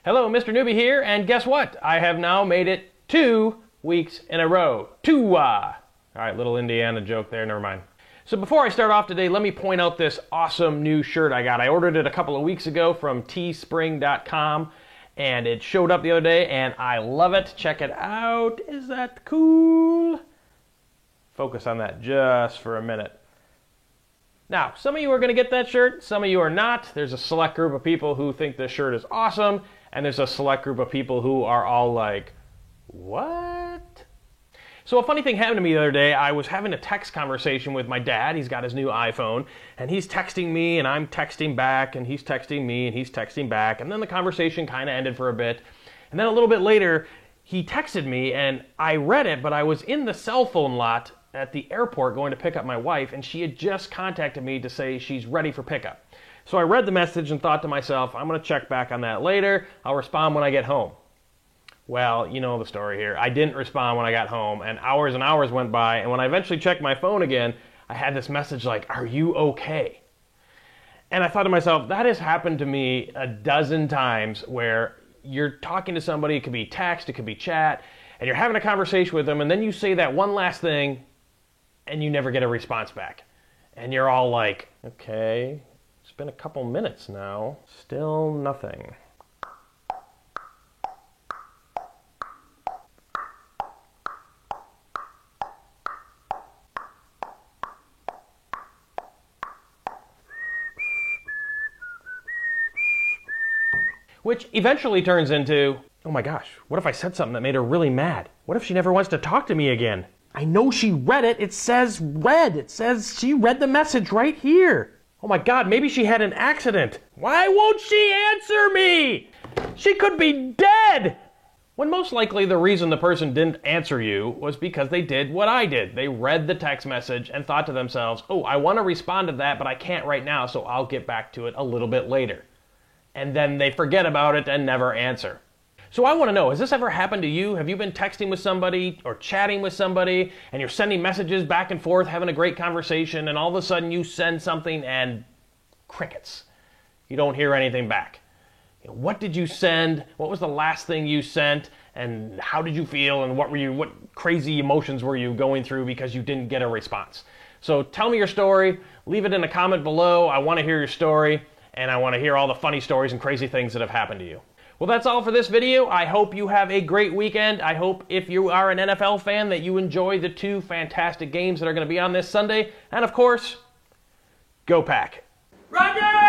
Hello, Mr. Newbie here, and guess what? I have now made it 2 weeks in a row. All right, little Indiana joke there, never mind. So before I start off today, let me point out this awesome new shirt I got. I ordered it a couple of weeks ago from teespring.com, and it showed up the other day, and I love it. Check it out. Is that cool? Focus on that just for a minute. Now, some of you are going to get that shirt, some of you are not. There's a select group of people who think this shirt is awesome, and there's a select group of people who are all like, what? So a funny thing happened to me the other day. I was having a text conversation with my dad. He's got his new iPhone, and he's texting me, and I'm texting back, and he's texting me, and he's texting back, and then the conversation kind of ended for a bit. And then a little bit later, he texted me, and I read it, but I was in the cell phone lot at the airport going to pick up my wife, and she had just contacted me to say she's ready for pickup. So I read the message and thought to myself, I'm going to check back on that later. I'll respond when I get home. Well, you know the story here. I didn't respond when I got home, and hours went by, and when I eventually checked my phone again, I had this message like, are you okay? And I thought to myself, that has happened to me a dozen times where you're talking to somebody, it could be text, it could be chat, and you're having a conversation with them, and then you say that one last thing, and you never get a response back. And you're all like, okay, it's been a couple minutes now, still nothing. Which eventually turns into, oh my gosh, what if I said something that made her really mad? What if she never wants to talk to me again? I know she read it. It says read. It says she read the message right here. Oh my God, maybe she had an accident. Why won't she answer me? She could be dead. When most likely the reason the person didn't answer you was because they did what I did. They read the text message and thought to themselves, oh, I want to respond to that, but I can't right now, so I'll get back to it a little bit later. And then they forget about it and never answer. So I want to know, has this ever happened to you? Have you been texting with somebody or chatting with somebody and you're sending messages back and forth, having a great conversation, and all of a sudden you send something and crickets. You don't hear anything back. What did you send? What was the last thing you sent? And how did you feel? And what crazy emotions were you going through because you didn't get a response? So tell me your story. Leave it in a comment below. I want to hear your story, and I want to hear all the funny stories and crazy things that have happened to you. Well, that's all for this video. I hope you have a great weekend. I hope if you are an NFL fan that you enjoy the 2 fantastic games that are going to be on this Sunday. And of course, go Pack. Roger!